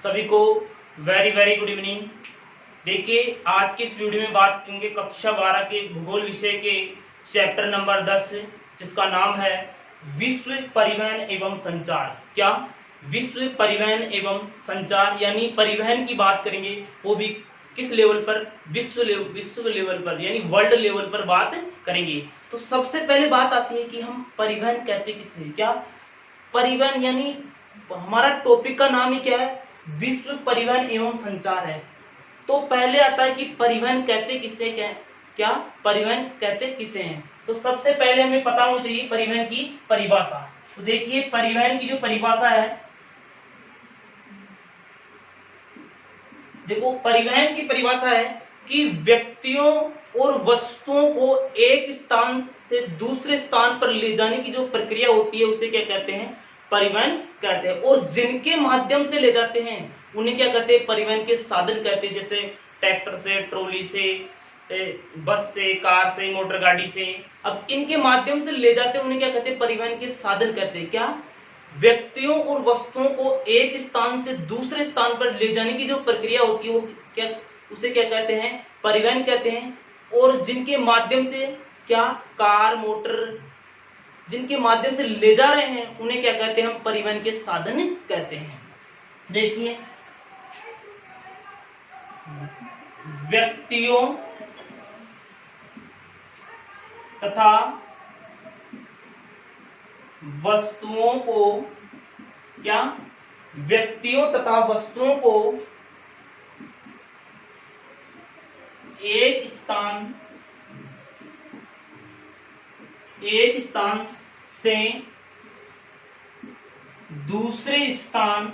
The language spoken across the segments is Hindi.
सभी को वेरी वेरी गुड इवनिंग। देखिए आज के इस वीडियो में बात करेंगे कक्षा 12 के भूगोल विषय के चैप्टर नंबर 10 जिसका नाम है विश्व परिवहन एवं संचार। क्या विश्व परिवहन एवं संचार यानी परिवहन की बात करेंगे, वो भी किस लेवल पर, विश्व लेवल पर यानी वर्ल्ड लेवल पर बात करेंगे। तो सबसे पहले बात आती है कि हम परिवहन कहते किसे। क्या परिवहन यानी हमारा टॉपिक का नाम ही क्या है, विश्व परिवहन एवं संचार है। तो पहले आता है कि परिवहन कहते किसे, क्या परिवहन कहते किसे हैं। तो सबसे पहले हमें पता होना चाहिए परिवहन की परिभाषा। तो देखिए परिवहन की जो परिभाषा है, देखो परिवहन की परिभाषा है कि व्यक्तियों और वस्तुओं को एक स्थान से दूसरे स्थान पर ले जाने की जो प्रक्रिया होती है उसे क्या कहते हैं, परिवहन कहते हैं। और जिनके माध्यम से ले जाते हैं उन्हें क्या कहते हैं, परिवहन के साधन कहते हैं। जैसे ट्रैक्टर से, ट्रॉली से, बस से, कार से, मोटर गाड़ी से। अब इनके माध्यम से ले जाते हैं उन्हें क्या कहते हैं, परिवहन के साधन कहते हैं। क्या व्यक्तियों और वस्तुओं को एक स्थान से दूसरे स्थान पर ले जाने की जो प्रक्रिया होती है वो क्या, उसे क्या कहते हैं, परिवहन कहते हैं। और जिनके माध्यम से क्या, कार, मोटर, जिनके माध्यम से ले जा रहे हैं उन्हें क्या कहते हैं, हम परिवहन के साधन कहते हैं। देखिए व्यक्तियों तथा वस्तुओं को, क्या व्यक्तियों तथा वस्तुओं को एक स्थान से दूसरे स्थान,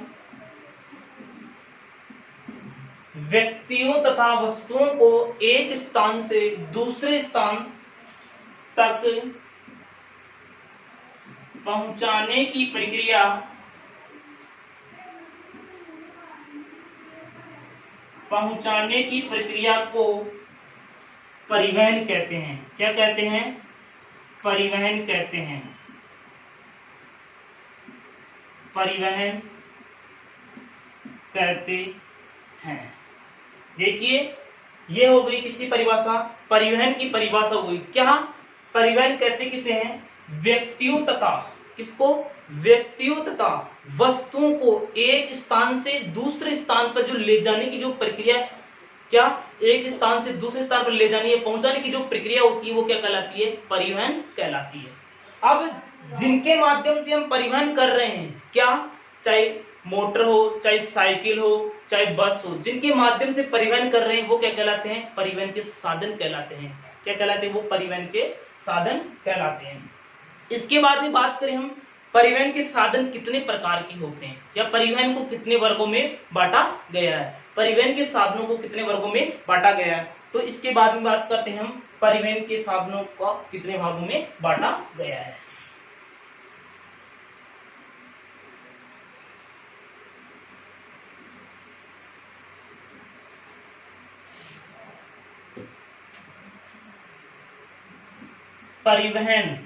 व्यक्तियों तथा वस्तुओं को एक स्थान से दूसरे स्थान तक पहुंचाने की प्रक्रिया को परिवहन कहते हैं। क्या कहते हैं, परिवहन कहते हैं। परिवहन कहते हैं। देखिए ये हो गई किसकी परिभाषा, परिवहन की परिभाषा हो गई। क्या परिवहन कहते किसे हैं, व्यक्तियों तथा, किसको, व्यक्तियों तथा वस्तुओं को एक स्थान से दूसरे स्थान पर जो ले जाने की जो प्रक्रिया, क्या एक स्थान से दूसरे स्थान पर ले जाने या पहुंचाने की जो प्रक्रिया होती है वो क्या कहलाती है, परिवहन कहलाती है। अब जिनके माध्यम से हम परिवहन कर रहे हैं, क्या चाहे मोटर हो, चाहे साइकिल हो, चाहे बस हो, जिनके माध्यम से परिवहन कर रहे हैं वो क्या कहलाते हैं, परिवहन के साधन कहलाते हैं। क्या कहलाते हैं, वो परिवहन के साधन कहलाते हैं। इसके बाद में बात करें हम परिवहन के साधन कितने प्रकार के होते हैं, या परिवहन को कितने वर्गों में बांटा गया है, परिवहन के साधनों को कितने वर्गों में बांटा गया है। तो इसके बाद में बात करते हैं हम परिवहन के साधनों को कितने भागों में बांटा गया है। परिवहन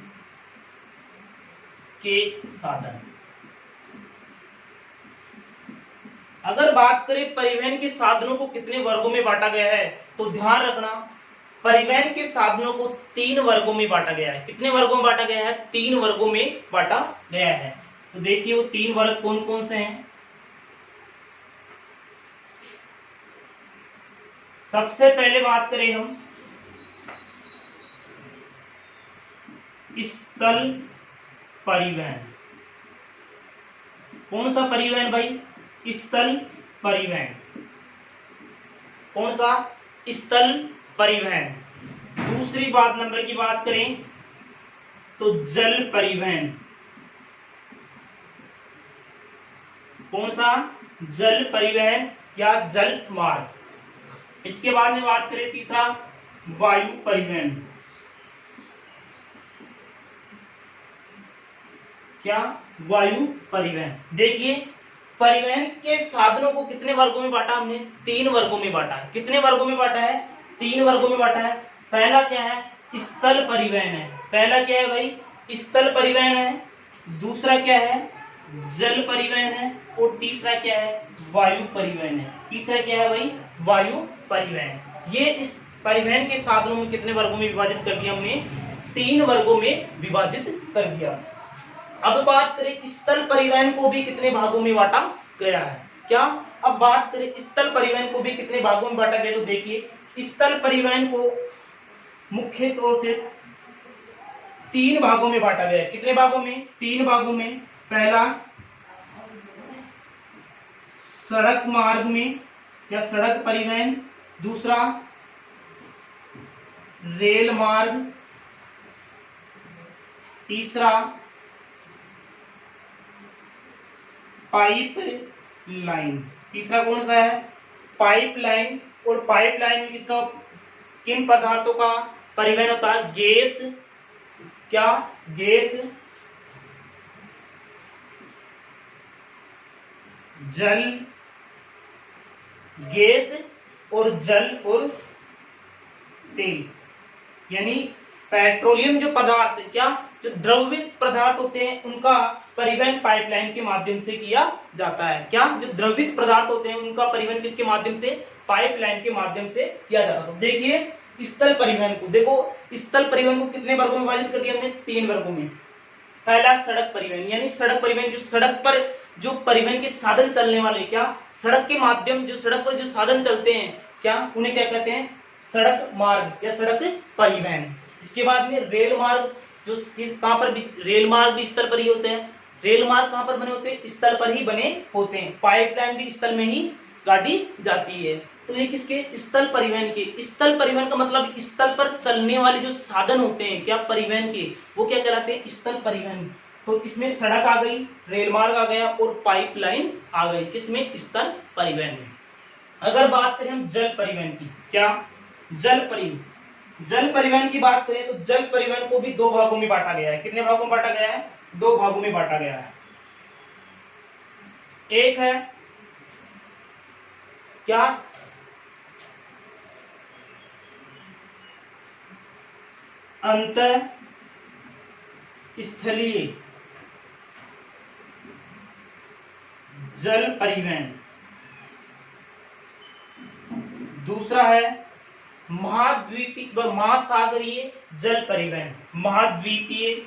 के साधन, अगर बात करें परिवहन के साधनों को कितने वर्गों में बांटा गया है, तो ध्यान रखना परिवहन के साधनों को 3 वर्गों में बांटा गया है। कितने वर्गों में बांटा गया है, 3 वर्गों में बांटा गया है। तो देखिए वो 3 वर्ग कौन कौन से हैं। सबसे पहले बात करें हम स्थल परिवहन। कौन सा परिवहन भाई, स्थल परिवहन। कौन सा, स्थल परिवहन। दूसरी बात नंबर की बात करें तो जल परिवहन। कौन सा, जल परिवहन या जल मार्ग। इसके बाद में बात करें तीसरा, वायु परिवहन। क्या, वायु परिवहन। देखिए परिवहन के साधनों को कितने वर्गों में बांटा हमने, 3 वर्गों में बांटा है। कितने वर्गों में बांटा है, 3 वर्गों में बांटा है। पहला क्या है, स्थल परिवहन है। पहला क्या है भाई, स्थल परिवहन है। दूसरा क्या है, जल परिवहन है, और तीसरा क्या है, वायु परिवहन है। तीसरा क्या है भाई, वायु परिवहन। ये इस परिवहन के साधनों में कितने वर्गों में विभाजित कर दिया हमने, 3 वर्गों में विभाजित कर दिया। अब बात करें स्थल परिवहन को भी कितने भागों में बांटा गया है, क्या, अब बात करें स्थल परिवहन को भी कितने भागों में बांटा गया, तो देखिए स्थल परिवहन को मुख्य तौर से 3 भागों में बांटा गया है। कितने भागों में, 3 भागों में। पहला सड़क मार्ग में या सड़क परिवहन, दूसरा रेल मार्ग, तीसरा पाइप लाइन। तीसरा कौन सा है, पाइप लाइन। और पाइप लाइन में किसका, किन पदार्थों का परिवहन होता है, गैस, क्या, गैस, जल, गैस और जल और तेल, यानी पेट्रोलियम जो पदार्थ, क्या, जो द्रवित पदार्थ होते हैं उनका परिवहन पाइपलाइन के माध्यम से किया जाता है। क्या, जो द्रवित पदार्थ होते हैं उनका परिवहन किसके माध्यम से, पाइपलाइन के माध्यम से किया जाता है। तो देखिए स्थल परिवहन को, देखो स्थल परिवहन को कितने वर्गों में विभाजित कर दिया हमने, 3 वर्गों में। पहला सड़क परिवहन, यानी सड़क परिवहन, जो सड़क पर जो परिवहन के साधन चलने वाले, क्या, सड़क के माध्यम, जो सड़क पर जो साधन चलते हैं, क्या, उन्हें क्या कहते हैं, सड़क मार्ग या सड़क परिवहन। इसके बाद में रेल मार्ग, जो कहां पर भी, रेल मार्ग भी स्थल पर ही होते हैं। रेल मार्ग कहां पर बने होते हैं, स्थल पर ही बने होते हैं। पाइपलाइन भी स्थल में ही गाड़ी जाती है। तो ये किसके, स्थल परिवहन के। स्थल परिवहन का मतलब स्थल पर चलने वाले जो साधन होते हैं, क्या, परिवहन के, वो क्या कहलाते हैं, स्थल परिवहन। तो इसमें सड़क आ गई, रेल मार्ग आ गया और पाइपलाइन आ गई, किसमें, स्थल परिवहन में। अगर बात करें हम जल परिवहन की, क्या, जल परिवहन, जल परिवहन की बात करें तो जल परिवहन को भी 2 भागों में बांटा गया है। कितने भागों में बांटा गया है, 2 भागों में बांटा गया है। एक है क्या, अंतः स्थलीय जल परिवहन, दूसरा है महाद्वीपीय व महासागरीय जल परिवहन। महाद्वीपीय,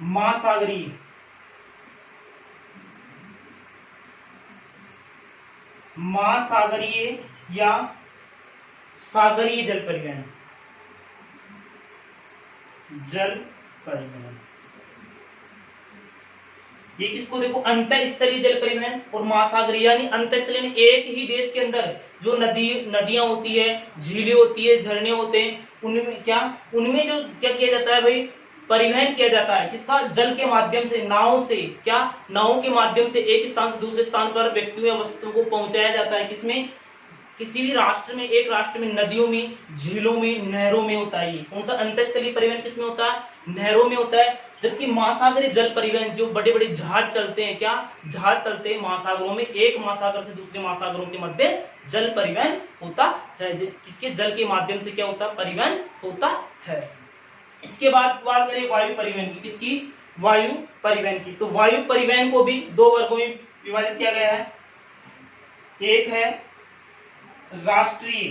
महासागरीय, महासागरीय या सागरीय जल परिवहन, जल परिवहन। ये किसको, देखो, अंतःस्थलीय जल परिवहन और महासागरीय, यानी अंतःस्थलीय एक ही देश के अंदर जो नदियां होती है, झीलें होती है, झरने होते हैं, उनमें क्या, उनमें जो क्या किया जाता है भाई, परिवहन किया जाता है, किसका, जल के माध्यम से, नाव से, क्या, नाव के माध्यम से एक स्थान से दूसरे स्थान पर व्यक्तियों या वस्तुओं को पहुंचाया जाता है। किसमें, किसी भी राष्ट्र में, एक राष्ट्र में नदियों में, झीलों में, नहरों में होता है। कौन सा, अंतःस्थलीय परिवहन किसमें होता है, नहरों में होता है। जबकि महासागरीय जल परिवहन, जो बड़े बड़े जहाज चलते हैं, क्या, जहाज चलते हैं महासागरों में, एक महासागर से दूसरे महासागरों के मध्य जल परिवहन होता है, किसके, जल के माध्यम से क्या होता है, परिवहन होता है। इसके बाद बात करें वायु परिवहन की, किसकी, वायु परिवहन की। तो वायु परिवहन को भी 2 वर्गों में विभाजित किया गया है। एक है राष्ट्रीय,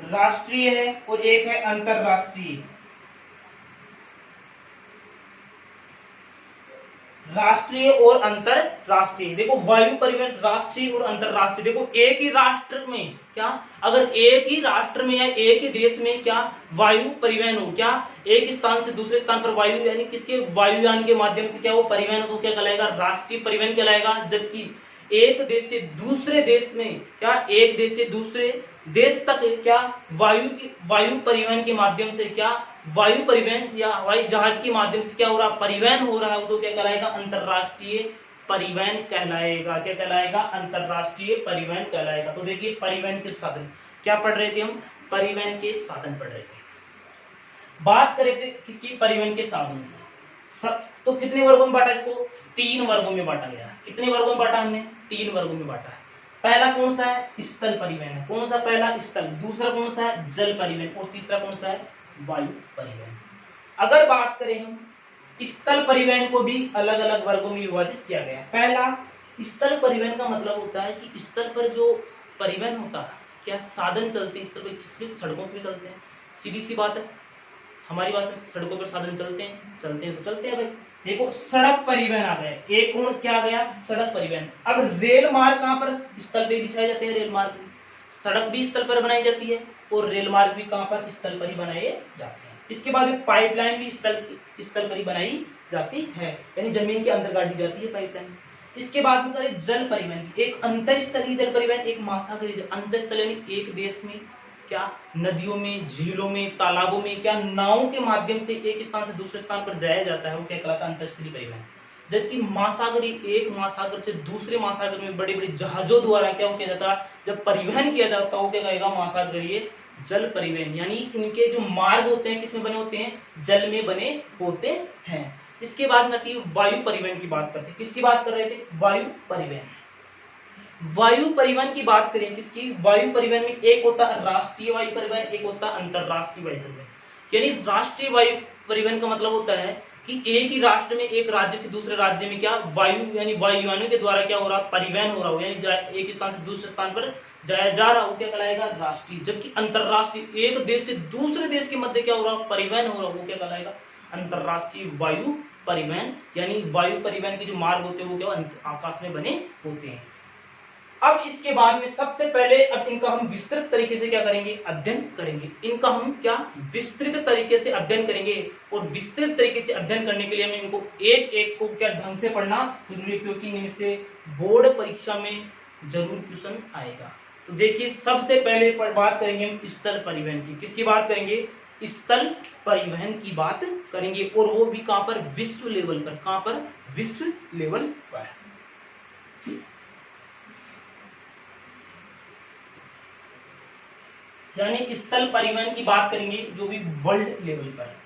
राष्ट्रीय है, और एक है अंतरराष्ट्रीय। राष्ट्रीय और अंतरराष्ट्रीय, देखो वायु परिवहन राष्ट्रीय और अंतरराष्ट्रीय, देखो एक ही राष्ट्र में, क्या, अगर एक ही राष्ट्र में या एक ही देश में क्या वायु परिवहन हो, क्या, एक स्थान से दूसरे स्थान पर वायु, यानी किसके, वायुयान के माध्यम से क्या वो परिवहन हो, तो क्या कहलाएगा, राष्ट्रीय परिवहन कहलाएगा। जबकि एक देश से दूसरे देश में, क्या, एक देश से दूसरे देश तक क्या वायु परिवहन के माध्यम से, क्या, वायु परिवहन या हवाई जहाज के माध्यम से क्या हो रहा, परिवहन हो रहा है, तो क्या कहलाएगा, अंतरराष्ट्रीय परिवहन कहलाएगा। क्या कहलाएगा, अंतरराष्ट्रीय परिवहन कहलाएगा। तो देखिए परिवहन के साधन क्या पढ़ रहे थे हम, परिवहन के साधन पढ़ रहे थे। बात करें थे किसकी, परिवहन के साधन की। तो कितने वर्गों में बांटा इसको, 3 वर्गों में बांटा गया। कितने वर्गों में बांटा हमने, 3 वर्गों में बांटा है। पहला कौन सा है, स्थल परिवहन है। कौन सा, पहला स्थल, दूसरा कौन सा है, जल परिवहन, और तीसरा कौन सा है, वायु परिवहन। अगर बात करें हम स्थल परिवहन को भी अलग अलग वर्गों में विभाजित किया गया है। पहला, स्थल परिवहन का मतलब होता है कि स्थल पर जो परिवहन होता है, क्या साधन चलते हैं स्थल पर, किसमें, सड़कों पर चलते हैं। सीधी सी बात है, हमारी बात में सड़कों पर साधन चलते हैं तो चलते हैं भाई। देखो सड़क परिवहन आ गया, एक और क्या आ गया, सड़क परिवहन। अब रेल मार्ग कहाँ पर, स्थल पे बिछाए जाते हैं। रेल मार्ग, सड़क भी स्थल पर बनाई जाती है और रेल मार्ग भी कहाँ पर, स्थल पर ही बनाए जाते हैं। इसके बाद पाइपलाइन भी स्थल पर ही बनाई जाती है, यानी जमीन के अंदर गाड़ी जाती है पाइपलाइन। इसके बाद में करें जल परिवहन की, एक अंतरस्थलीय जल परिवहन, एक महासागरीय। अंतरस्थल यानी एक देश में क्या, नदियों में, झीलों में, तालाबों में क्या नावों के माध्यम से एक स्थान से दूसरे स्थान पर जाया जाता है, वो क्या कहलाता है, अंतरस्थलीय परिवहन। जबकि महासागरीय, एक महासागर से दूसरे महासागर में बड़े बड़े जहाजों द्वारा क्या किया जाता है, जब परिवहन किया जाता है, वो क्या कहेगा, महासागरीय जल परिवहन। यानी इनके जो मार्ग होते हैं किसमें बने होते हैं, जल में बने होते हैं। इसके बाद में आती है वायु परिवहन की बात करते हैं। किसकी बात कर रहे थे, वायु परिवहन। वायु परिवहन की बात करें किसकी, वायु परिवहन में एक होता है राष्ट्रीय वायु परिवहन, एक होता है अंतरराष्ट्रीय वायु परिवहन। यानी राष्ट्रीय वायु परिवहन का मतलब होता है कि एक ही राष्ट्र में, एक राज्य से दूसरे राज्य में क्या, वायु यानी वायुयानों के द्वारा क्या हो रहा, परिवहन हो रहा हो, यानी एक स्थान से दूसरे स्थान पर जाया जा रहा हो, क्या कहलाएगा, राष्ट्रीय। जबकि अंतरराष्ट्रीय, एक देश से दूसरे देश के मध्य क्या हो रहा, परिवहन हो रहा हो, वो क्या कहलाएगा, अंतरराष्ट्रीय वायु परिवहन। यानी वायु परिवहन के जो मार्ग होते हैं वो क्या, आकाश में बने होते हैं। अब इसके बाद में सबसे पहले अब इनका हम विस्तृत तरीके से क्या करेंगे, अध्ययन करेंगे। इनका हम क्या, विस्तृत तरीके से अध्ययन करेंगे। और विस्तृत तरीके से अध्ययन करने के लिए हमें इनको एक एक को क्या ढंग से पढ़ना जरूरी है, क्योंकि इनसे बोर्ड परीक्षा में जरूर क्वेश्चन आएगा। तो देखिए सबसे पहले बात करेंगे हम स्थल परिवहन की। किसकी बात करेंगे, स्थल परिवहन की बात करेंगे, और वो भी कहां पर, विश्व लेवल पर। कहां पर, विश्व लेवल पर। यानी स्थल परिवहन की बात करेंगे जो भी वर्ल्ड लेवल पर।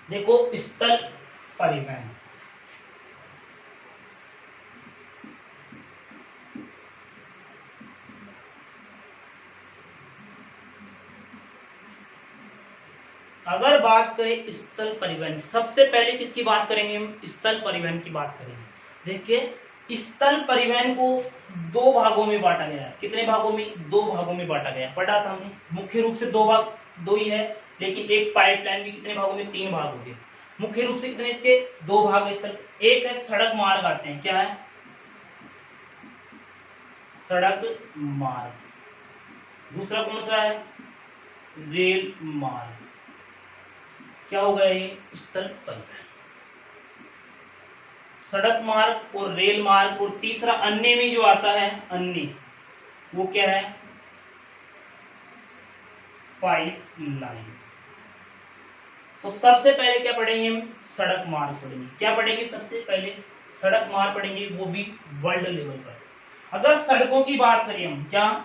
देखो स्थल परिवहन, अगर बात करें स्थल परिवहन, सबसे पहले किसकी बात करेंगे हम, स्थल परिवहन की बात करेंगे। देखिए स्थल परिवहन को दो भागों में बांटा गया है। कितने भागों में, दो भागों में बांटा गया। पढ़ा था हमने, मुख्य रूप से दो भाग, दो ही है, लेकिन एक पाइपलाइन भी कितने भागों में, तीन भाग हो गए। मुख्य रूप से कितने इसके, दो भाग स्थल। एक है सड़क मार्ग आते हैं, क्या है, सड़क मार्ग। दूसरा कौन सा है, रेल मार्ग। क्या हो गया ये, स्थल परिवहन, सड़क मार्ग और रेल मार्ग। और तीसरा अन्य में जो आता है, अन्य, वो क्या है, पाइपलाइन। तो सबसे पहले क्या पढ़ेंगे हम, सड़क मार्ग पढ़ेंगे। क्या पढ़ेंगे, सबसे पहले सड़क मार्ग पढ़ेंगे, वो भी वर्ल्ड लेवल पर। अगर सड़कों की बात करें हम, क्या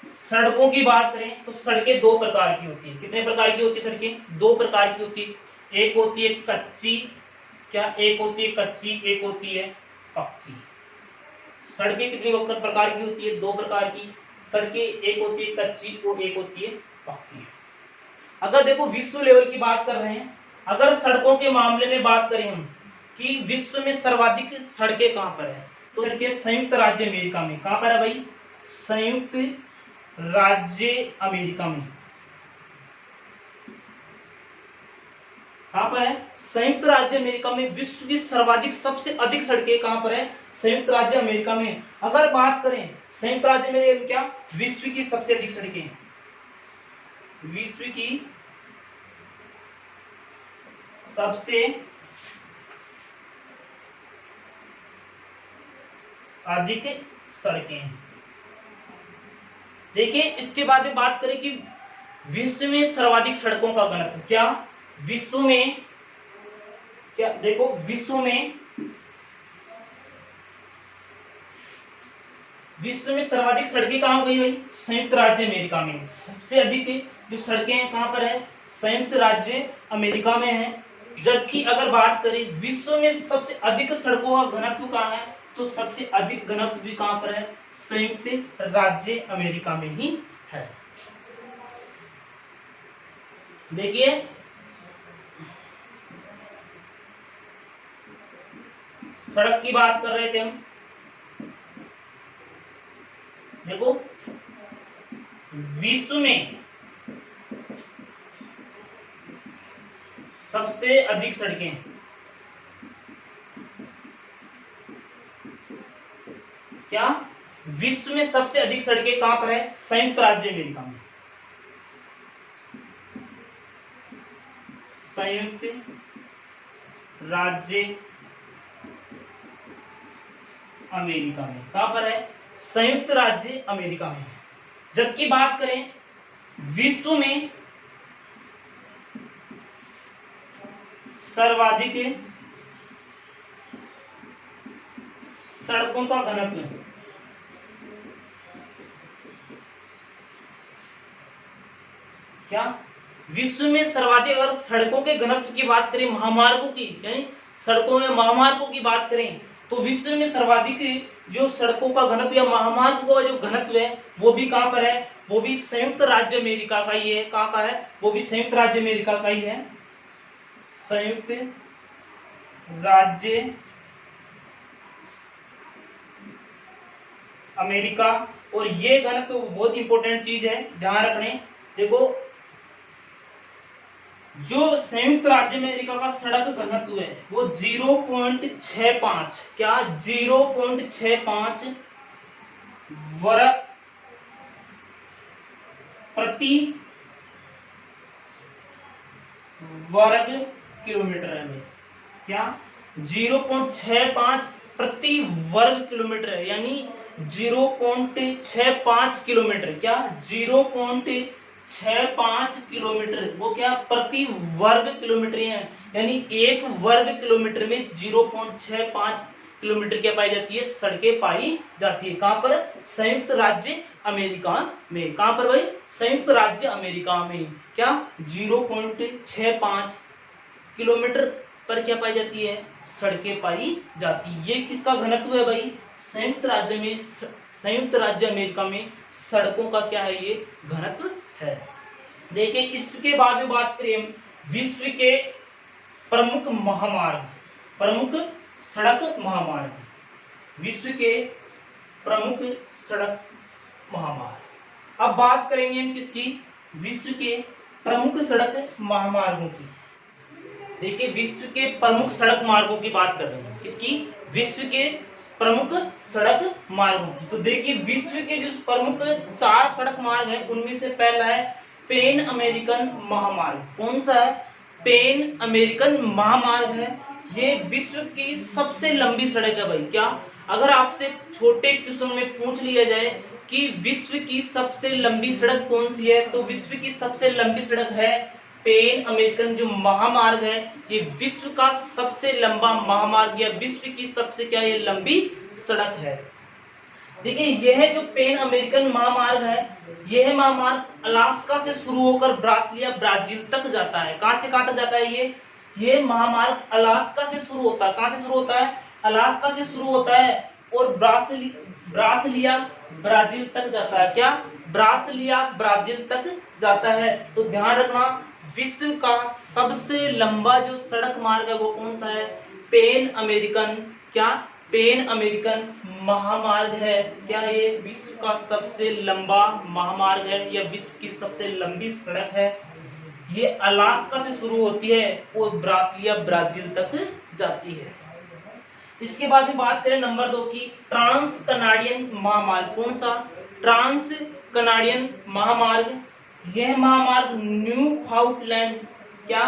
सड़कों की बात करें तो सड़कें दो प्रकार की होती है। कितने प्रकार की होती है सड़कें, दो प्रकार की होती है। एक होती है कच्ची, क्या, एक होती है कच्ची, एक होती है पक्की। सड़कें कितनी प्रकार की होती है, दो प्रकार की सड़कें, एक होती है कच्ची और एक होती है पक्की। अगर देखो विश्व लेवल की बात कर रहे हैं, अगर सड़कों के मामले में बात करें हम कि विश्व में सर्वाधिक सड़कें कहां पर है, तो सड़कें संयुक्त राज्य अमेरिका में। कहां पर है भाई, संयुक्त राज्य अमेरिका में। कहां पर है, संयुक्त राज्य अमेरिका में। विश्व की सर्वाधिक, सबसे अधिक सड़कें कहां पर है, संयुक्त राज्य अमेरिका में। अगर बात करें संयुक्त राज्य में, क्या विश्व की सबसे अधिक सड़कें, विश्व की सबसे अधिक सड़कें। देखिए इसके बाद में बात करें कि विश्व में सर्वाधिक सड़कों का घनत्व, क्या विश्व में, क्या देखो विश्व में सर्वाधिक सड़कें कहां हो गई भाई, संयुक्त राज्य अमेरिका में। सबसे अधिक जो सड़कें हैं कहां पर है, संयुक्त राज्य अमेरिका में है। जबकि अगर बात करें विश्व में सबसे अधिक सड़कों का घनत्व कहाँ है, तो सबसे अधिक घनत्व भी कहां पर है, संयुक्त राज्य अमेरिका में ही है। देखिए सड़क की बात कर रहे थे हम, देखो विश्व में सबसे अधिक सड़कें क्या, विश्व में सबसे अधिक सड़कें कहां पर है, संयुक्त राज्य अमेरिका में। संयुक्त राज्य अमेरिका में कहां पर है, संयुक्त राज्य अमेरिका में। जबकि बात करें विश्व में सर्वाधिक सड़कों का घनत्व, क्या विश्व में सर्वाधिक, अगर सड़कों के घनत्व की बात करें, महामार्गों की यानी सड़कों या महामार्गों की बात करें, तो विश्व में सर्वाधिक जो सड़कों का घनत्व या महामार्गों का जो घनत्व है वो भी कहां पर है, वो भी संयुक्त राज्य अमेरिका का ही है। कहां का है, वो भी संयुक्त राज्य अमेरिका का ही है, संयुक्त राज्य अमेरिका। और ये घनत्व बहुत इंपॉर्टेंट चीज है, ध्यान रखने। देखो जो संयुक्त राज्य अमेरिका का सड़क घनत्व है वो 0.65, क्या 0.65 वर्ग प्रति वर्ग किलोमीटर है। क्या 0.65 प्रति वर्ग किलोमीटर है, यानी 0.65 किलोमीटर, क्या 0.65 किलोमीटर, वो क्या प्रति वर्ग किलोमीटर है, यानी एक वर्ग किलोमीटर में 0.65 किलोमीटर क्या पाई जाती है, सड़कें पाई जाती है। कहां पर, संयुक्त राज्य अमेरिका में। कहां पर भाई, संयुक्त राज्य अमेरिका में क्या 0.65 किलोमीटर पर क्या पाई जाती है, सड़कें पाई जाती है। ये किसका घनत्व है भाई, संयुक्त राज्य में, संयुक्त राज्य अमेरिका में सड़कों का क्या है, ये घनत्व है। देखिए इसके बाद में बात करें विश्व के प्रमुख महामार्ग, प्रमुख सड़क महामार्ग, विश्व के प्रमुख सड़क महामार्ग। अब बात करेंगे हम किसकी, विश्व के प्रमुख सड़क महामार्गों की। देखिए विश्व के प्रमुख सड़क मार्गों की बात कर रहे हैं, किसकी, विश्व के प्रमुख सड़क मार्गों की। तो देखिए विश्व के जो प्रमुख 4 सड़क मार्ग हैं उनमें से पहला है पैन अमेरिकन महामार्ग। कौन सा है, पैन अमेरिकन महामार्ग है। ये विश्व की सबसे लंबी सड़क है भाई। क्या, अगर आपसे छोटे क्वेश्चन में पूछ लिया जाए कि विश्व की सबसे लंबी सड़क कौन सी है, तो विश्व की सबसे लंबी सड़क है पैन अमेरिकन जो महामार्ग है। ये विश्व का सबसे लंबा महामार्ग या विश्व की सबसे क्या ये लंबी सड़क है। देखिए यह जो पैन अमेरिकन महामार्ग है, यह महामार्ग अलास्का से शुरू होकर ब्राजीलिया ब्राजील तक जाता है। कहां से कहां तक जाता है ये महामार्ग अलास्का से शुरू होता है। कहां से शुरू होता है, अलास्का से शुरू होता है और ब्राजीलिया ब्राजील तक जाता है। क्या, ब्राजीलिया ब्राजील तक जाता है। तो ध्यान रखना विश्व का सबसे लंबा जो सड़क मार्ग है वो कौन सा है, पैन अमेरिकन, क्या पैन अमेरिकन महामार्ग है। क्या ये विश्व का सबसे लंबा महामार्ग है या विश्व की सबसे लंबी सड़क है। ये अलास्का से शुरू होती है और ब्राजीलिया ब्राजील तक जाती है। इसके बाद में बात करें नंबर 2 की, ट्रांस कनाडियन महामार्ग। कौन सा, ट्रांस कनाडियन महामार्ग। यह महामार्ग न्यूफाउंडलैंड, क्या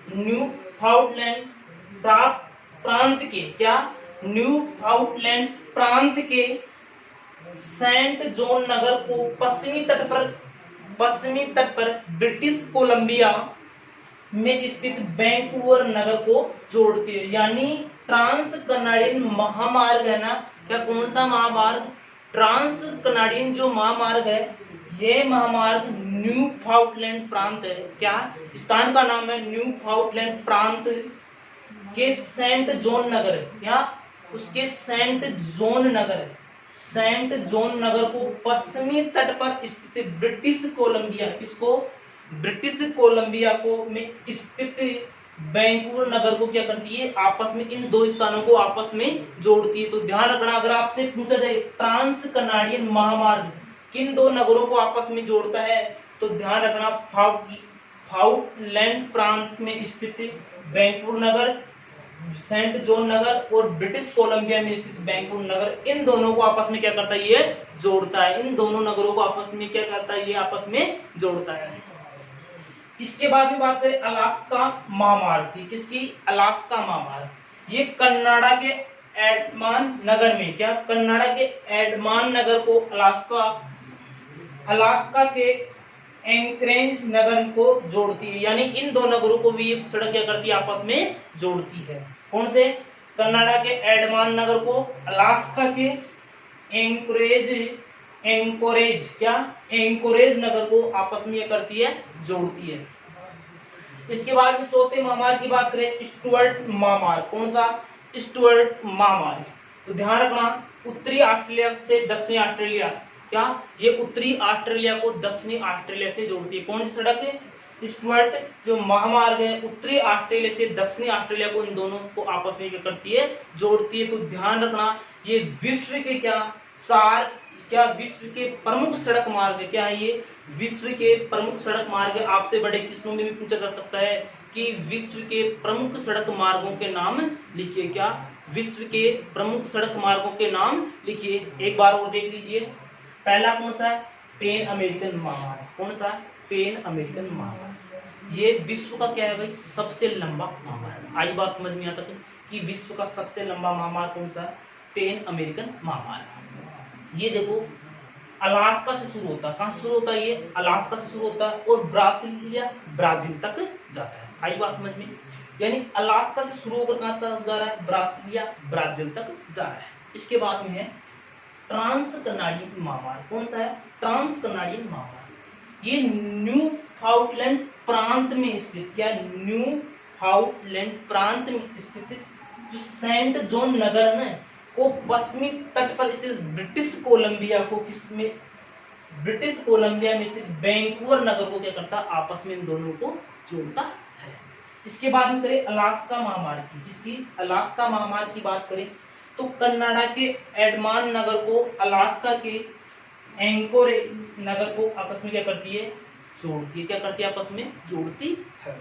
न्यूफाउंडलैंड प्रांत के, क्या न्यूफाउंडलैंड प्रांत के सेंट जॉन नगर को पश्चिमी तट पर ब्रिटिश कोलंबिया में स्थित वैंकूवर नगर को जोड़ती है। यानी ट्रांस कनाडियन महामार्ग है ना, क्या कौन सा महामार्ग, ट्रांस कनाडियन जो महामार्ग है, ये महामार्ग न्यूफाउंडलैंड प्रांत है, क्या स्थान का नाम है न्यू फाउंडलैंड प्रांत के सेंट जॉन नगर, या उसके सेंट जॉन नगर को पश्चिमी तट पर स्थित ब्रिटिश कोलंबिया, किसको, ब्रिटिश कोलंबिया को में स्थित वैंकूवर नगर को क्या करती है, आपस में, इन दो स्थानों को आपस में जोड़ती है। तो ध्यान रखना, अगर आपसे पूछा जाए ट्रांस कनाडियन महामार्ग किन दो नगरों को आपस में जोड़ता है, तो ध्यान रखना फाउंडलैंड प्रांत में स्थित वैंकूवर नगर, सेंट जॉन नगर और ब्रिटिश कोलंबिया में स्थित वैंकूवर नगर, इन दोनों को आपस में क्या करता है, ये जोड़ता है। इन दोनों नगरों को आपस में क्या करता है, ये आपस में जोड़ता है। इसके बाद में बात करें अलास्का महामार्ग की, किसकी, अलास्का महामार्ग। ये कनाडा के एडमान नगर में, क्या, कनाडा के एडमान नगर को अलास्का के एंकरेज नगर को जोड़ती है, यानी इन दो नगरों को भी ये सड़क क्या करती है, आपस में जोड़ती है। कौन से, कनाडा के एडमान नगर को अलास्का के एंकोरेज नगर को आपस में ये करती है, जोड़ती है। इसके बाद में चौथे महामार्ग की बात करें, स्टुअर्ट महामार्ग। कौन सा, स्टुअर्ट महामार्ग। तो ध्यान रखना, उत्तरी ऑस्ट्रेलिया से दक्षिणी ऑस्ट्रेलिया, क्या, ये उत्तरी ऑस्ट्रेलिया को दक्षिणी ऑस्ट्रेलिया से जोड़ती है। कौन सी सड़क है, स्टुअर्ट जो महामार्ग है, उत्तरी ऑस्ट्रेलिया से दक्षिणी ऑस्ट्रेलिया को, इन दोनों को आपस में क्या करती है, जोड़ती है। तो ध्यान रखना, ये विश्व के विश्व के प्रमुख सड़क मार्ग है। क्या है ये, विश्व के प्रमुख सड़क मार्ग है। आपसे बड़े किस्मों में भी पूछा जा सकता है कि विश्व के प्रमुख सड़क मार्गों के नाम लिखिए। क्या, विश्व के प्रमुख सड़क मार्गों के नाम लिखिए। एक बार और देख लीजिए, पहला कौन सा है, पैन अमेरिकन महामार्ग। कौन सा, पैन अमेरिकन महामार्ग। ये विश्व का क्या है भाई, सबसे लंबा महामार्ग। आई बात समझ में यहाँ तक कि विश्व का सबसे लंबा महामार्ग कौन सा, पैन अमेरिकन महामार्ग। ये देखो, अलास्का से शुरू होता है, कहां से शुरू होता है, ये अलास्का से शुरू होता है और ब्राजील तक जाता है। आई बात समझ में, यानी अलास्का से शुरू होकर कहां तक जा रहा है, ब्राजील तक जा रहा है। इसके बाद में है ट्रांस कनाडियन महामार्ग। कौन सा है, ट्रांस कनाडियन महामार्ग। ये न्यू फाउंडलैंड प्रांत में स्थित, क्या, न्यू फाउंडलैंड प्रांत में स्थित जो सेंट जॉन नगर है को पश्चिमी तट पर स्थित ब्रिटिश कोलंबिया को, किसमें, ब्रिटिश कोलंबिया में स्थित वैंकूवर नगर को क्या करता, आपस में इन दोनों को जोड़ता है। इसके बाद में करें अलास्का महामार्ग की, जिसकी अलास्का महामार्ग की बात करें तो कनाडा के एडमान नगर को अलास्का के एंकोरेज नगर को आपस में क्या करती है, जोड़ती है। क्या करती है, आपस में जोड़ती है।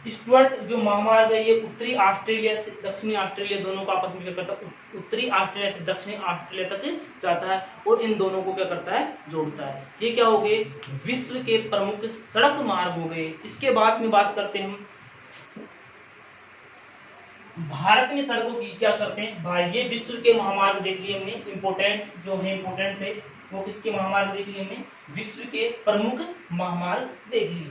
स्टुअर्ट जो महामार्ग है, ये उत्तरी ऑस्ट्रेलिया से दक्षिणी ऑस्ट्रेलिया दोनों को आपस में क्या करता है, उत्तरी ऑस्ट्रेलिया से दक्षिणी ऑस्ट्रेलिया तक जाता है और इन दोनों को क्या करता है, जोड़ता है। ये क्या हो गए, विश्व के प्रमुख सड़क मार्ग हो गए। इसके बाद में बात करते हैं हम भारत में सड़कों की, क्या करते हैं भाई, ये विश्व के महामार्ग देख लिए हमने, इंपोर्टेंट जो है इंपोर्टेंट थे वो किसके महामार्ग देख लिए हमने, विश्व के प्रमुख महामार्ग देख लिए।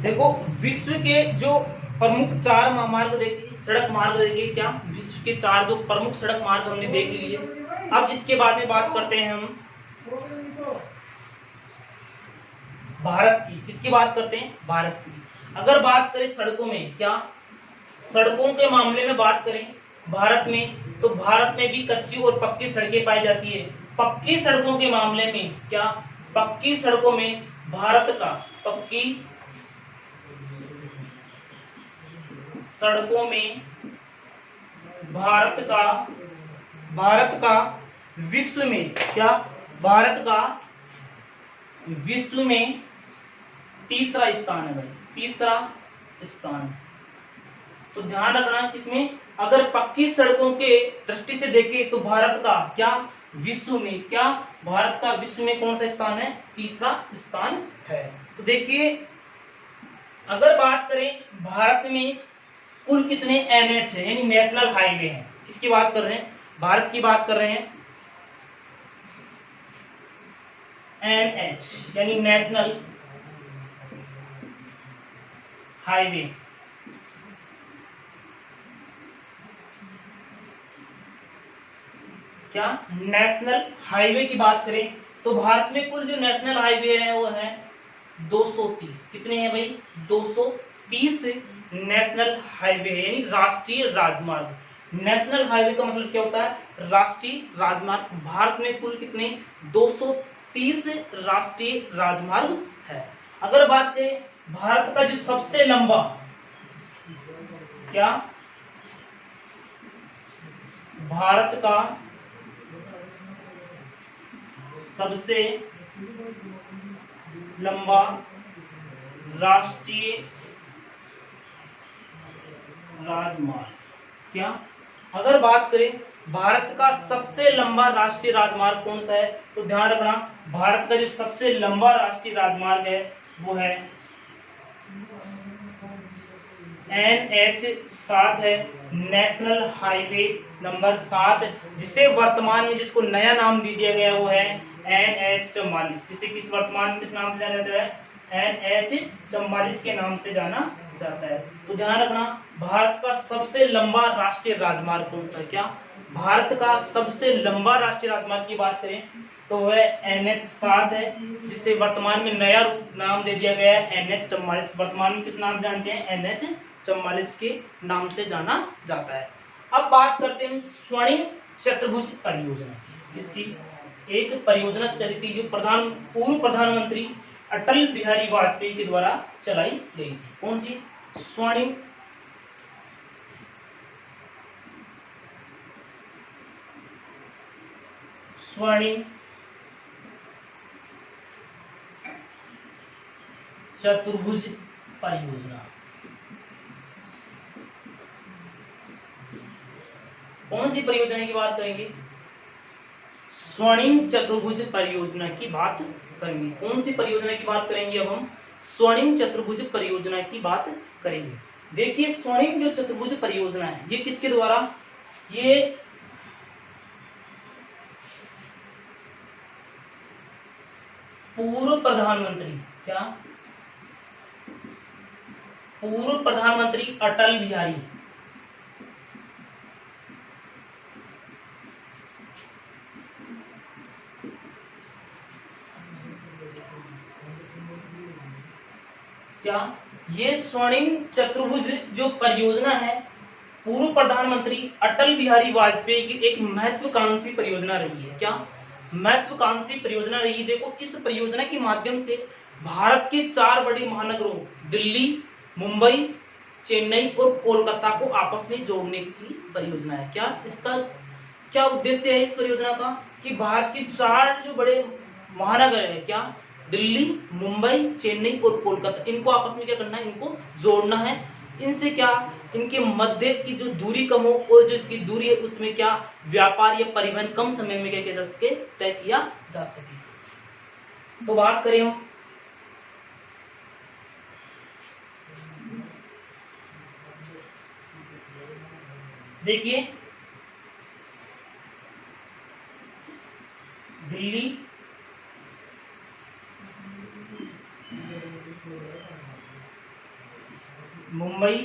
देखो, विश्व के जो प्रमुख 4 महामार्ग देखिए, सड़क मार्ग देखिए, क्या, विश्व के 4 जो प्रमुख सड़क मार्ग हमने देख लिए। अब इसके बाद में बात करते हैं हम भारत की, किसकी बात करते हैं, भारत की। अगर बात करें सड़कों में, क्या, सड़कों के मामले में बात करें भारत में, तो भारत में भी कच्ची और पक्की सड़कें पाई जाती है। पक्की सड़कों के मामले में, क्या, पक्की सड़कों में भारत का, पक्की सड़कों में भारत का विश्व में, क्या, भारत का विश्व में तीसरा स्थान है भाई, तीसरा स्थान। तो ध्यान रखना इसमें, अगर पक्की सड़कों के दृष्टि से देखें तो भारत का क्या, विश्व में, क्या, भारत का विश्व में कौन सा स्थान है, तीसरा स्थान है। तो देखिए, अगर बात करें भारत में कुल कितने एनएच है, यानी नेशनल हाईवे हैं, किसकी बात कर रहे हैं, भारत की बात कर रहे हैं। एनएच यानी नेशनल हाईवे, क्या नेशनल हाईवे की बात करें तो भारत में कुल जो नेशनल हाईवे है वो है 230। कितने हैं भाई? 230 नेशनल हाईवे है, यानी राष्ट्रीय राजमार्ग। नेशनल हाईवे का मतलब क्या होता है? राष्ट्रीय राजमार्ग। भारत में कुल कितने? 230 राष्ट्रीय राजमार्ग है। अगर बात करें भारत का जो सबसे लंबा, क्या भारत का सबसे लंबा राष्ट्रीय राजमार्ग, क्या अगर बात करें भारत का सबसे लंबा राष्ट्रीय राजमार्ग कौन सा है, तो ध्यान रखना भारत का जो सबसे लंबा राष्ट्रीय राजमार्ग है वो है NH7 है, नेशनल हाईवे नंबर 7, जिसे वर्तमान में जिसको नया नाम दे दिया गया वो है NH44, जिसे किस वर्तमान में किस नाम से जाना जाता है? NH44 के नाम से जाना जाता है। तो ध्यान रखना भारत का सबसे लंबा राष्ट्रीय राजमार्ग कौन सा है? क्या भारत का सबसे लंबा राष्ट्रीय राजमार्ग की बात करें तो वह NH7 है, जिसे वर्तमान में नया नाम दे दिया गया है NH44। वर्तमान में किस नाम से जानते हैं? NH44 के नाम से जाना जाता है। अब बात करते हैं स्वर्णिम चतुर्भुज परियोजना। इसकी एक परियोजना चली थी जो पूर्व प्रधानमंत्री अटल बिहारी वाजपेयी के द्वारा चलाई गई थी। कौन सी? स्वर्णिम चतुर्भुज परियोजना। कौन सी परियोजना की बात करेंगे? स्वर्णिम चतुर्भुज परियोजना की बात करेंगे। कौन सी परियोजना की बात करेंगे? अब हम स्वर्णिम चतुर्भुज परियोजना की बात करेंगे। देखिए स्वर्णिम जो चतुर्भुज परियोजना है ये किसके द्वारा? ये पूर्व प्रधानमंत्री, क्या पूर्व प्रधानमंत्री अटल बिहारी क्या ये स्वर्णिम चतुर्भुज जो परियोजना है पूर्व प्रधानमंत्री अटल बिहारी वाजपेयी की एक महत्वाकांक्षी परियोजना रही है। क्या महत्वाकांक्षी परियोजना रही है? देखो इस परियोजना के माध्यम से भारत के 4 बड़े महानगरों दिल्ली, मुंबई, चेन्नई और कोलकाता को आपस में जोड़ने की परियोजना है। क्या इसका क्या उद्देश्य है इस परियोजना का? कि भारत के 4 जो बड़े महानगर है, क्या दिल्ली, मुंबई, चेन्नई और कोलकाता, इनको आपस में क्या करना है? इनको जोड़ना है। इनसे क्या इनके मध्य की जो दूरी कम हो और जो की दूरी है उसमें क्या व्यापार या परिवहन कम समय में क्या किया जा सके? तय किया जा सके। तो बात करें हम देखिए दिल्ली, मुंबई,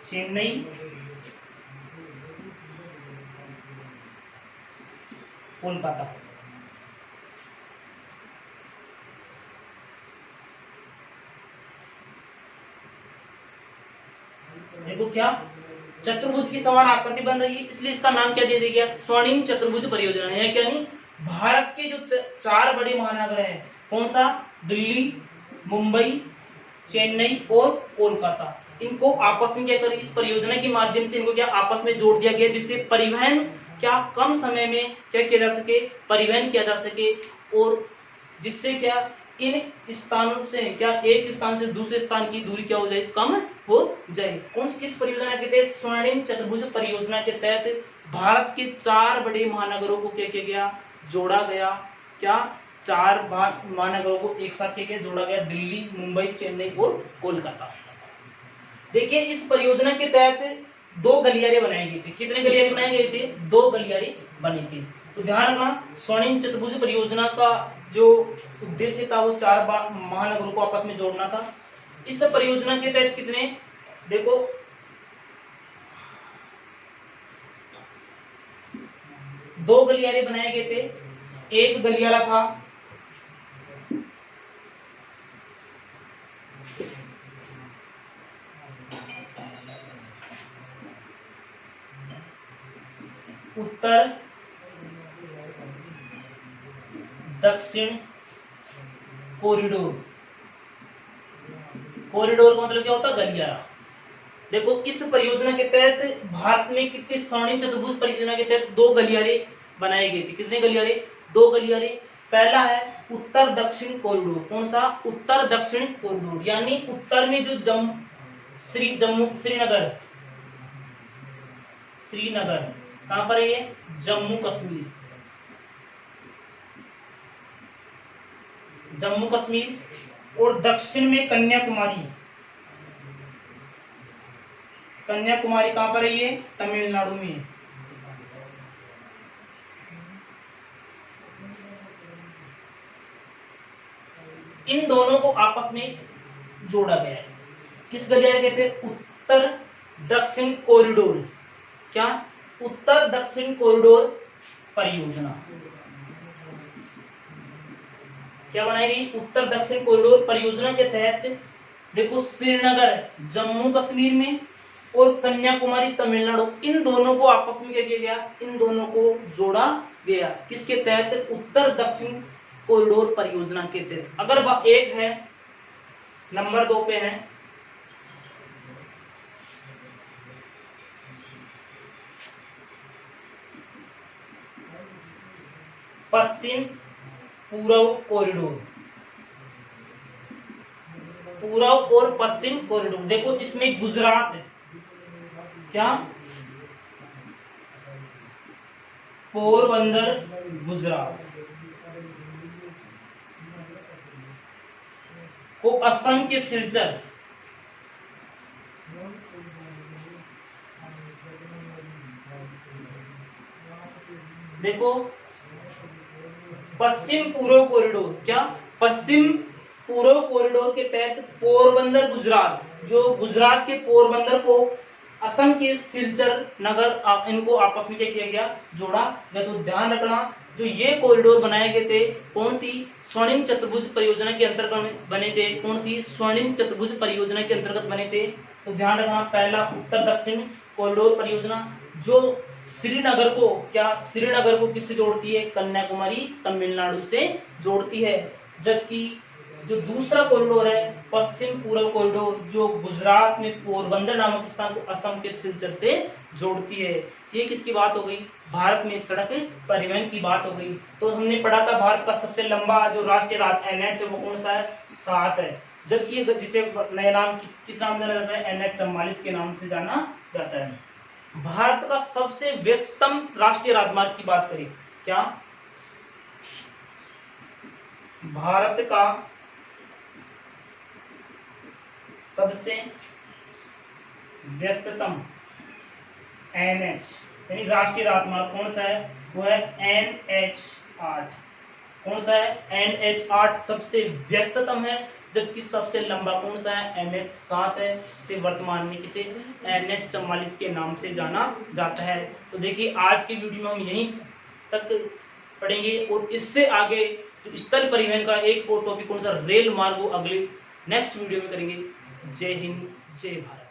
चेन्नई, कोलकाता। देखो क्या चतुर्भुज की समान आकृति बन रही है, इसलिए इसका नाम क्या दे दिया गया? स्वर्णिम चतुर्भुज परियोजना है। क्या नहीं? भारत के जो 4 बड़े महानगर हैं, कौन सा? दिल्ली, मुंबई, चेन्नई और कोलकाता, इनको आपस में क्या करें? इस परियोजना के माध्यम से इनको क्या आपस में जोड़ दिया गया, जिससे परिवहन क्या कम समय में क्या किया जा सके? परिवहन किया जा सके, और जिससे क्या इन स्थानों से क्या एक स्थान से दूसरे स्थान की दूरी क्या हो जाए? कम हो जाए। कौन सी किस परियोजना के तहत? स्वर्णिम चतुर्भुज परियोजना के तहत भारत के 4 बड़े महानगरों को क्या किया गया? जोड़ा गया। क्या 4 महानगरों को एक साथ क्या जोड़ा गया? दिल्ली, मुंबई, चेन्नई और कोलकाता। देखिए इस परियोजना के तहत 2 गलियारे बनाए गए थे। कितने गलियारे बनाए गए थे? 2 गलियारे बने थे। तो ध्यान रखना स्वर्णिम चतुर्भुज परियोजना का जो उद्देश्य था वो 4 महानगरों को आपस में जोड़ना था। इस परियोजना के तहत कितने? देखो दो गलियारे बनाए गए थे। एक गलियारा था उत्तर दक्षिण कॉरिडोर। कॉरिडोर का मतलब क्या होता है? गलियारा। देखो इस परियोजना के तहत भारत में कितनी स्वर्णिम चतुर्भुज परियोजना के तहत दो गलियारे बनाए गए थे। कितने गलियारे? दो गलियारे। पहला है उत्तर दक्षिण कॉरिडोर। कौन सा? उत्तर दक्षिण कॉरिडोर, यानी उत्तर में जो श्रीनगर कहां पर है ये? जम्मू कश्मीर। जम्मू कश्मीर। और दक्षिण में कन्याकुमारी। कन्याकुमारी कहां पर है ये? तमिलनाडु में। इन दोनों को आपस में जोड़ा गया है। किस गलियारे कहते हैं? उत्तर दक्षिण कॉरिडोर। क्या? उत्तर दक्षिण कॉरिडोर परियोजना। क्या बनाई गई? उत्तर दक्षिण कॉरिडोर परियोजना के तहत देखो श्रीनगर जम्मू कश्मीर में और कन्याकुमारी तमिलनाडु, इन दोनों को आपस में क्या किया गया? इन दोनों को जोड़ा गया। किसके तहत? उत्तर दक्षिण कॉरिडोर परियोजना के तहत। अगर वह एक है, नंबर 2 पे है पश्चिम पूर्व कॉरिडोर। पूर्व और पश्चिम कॉरिडोर। देखो इसमें गुजरात है। क्या? पोरबंदर गुजरात को असम के सिलचर, देखो पश्चिम पूर्व कॉरिडोर। क्या? पश्चिम पूर्व कॉरिडोर के तहत पोरबंदर गुजरात, जो गुजरात के पोरबंदर को असम के सिलचर नगर, इनको आपस में क्या किया गया? जोड़ा गया। तो ध्यान रखना, जो ये कॉरिडोर बनाए गए थे कौन सी? स्वर्णिम चतुर्भुज परियोजना के अंतर्गत बने थे। कौन सी? स्वर्णिम चतुर्भुज परियोजना के अंतर्गत बने थे। तो ध्यान रखना, पहला उत्तर दक्षिण कॉरिडोर परियोजना जो श्रीनगर को, क्या श्रीनगर को किससे जोड़ती है? कन्याकुमारी तमिलनाडु से जोड़ती है। जबकि जो दूसरा कॉरिडोर है पश्चिम पूर्व कॉरिडोर, जो गुजरात में पोरबंदर नामक स्थान को असम के सिलचर से जोड़ती है। ये किसकी बात हो गई? भारत में सड़क परिवहन की बात हो गई। तो हमने पढ़ा था भारत का सबसे लंबा जो राष्ट्रीय NH है वो कौन सा है? 7 है। जबकि जिसे नया नाम किस नाम से जाना जाता है? NH44 के नाम से जाना जाता है। भारत का सबसे व्यस्तम राष्ट्रीय राजमार्ग की बात करें, क्या भारत का सबसे व्यस्ततम NH यानी राष्ट्रीय राजमार्ग कौन सा है? वो है NH8। कौन सा है? NH8 सबसे व्यस्ततम है। जबकि सबसे लंबा कौन सा है? NH7 है। इसे वर्तमान में किसे? NH44 के नाम से जाना जाता है। तो देखिए आज की वीडियो में हम यहीं तक पढ़ेंगे और इससे आगे जो स्थल परिवहन का एक और टॉपिक कौन सा? रेल मार्ग, अगले नेक्स्ट वीडियो में करेंगे। जय हिंद, जय भारत।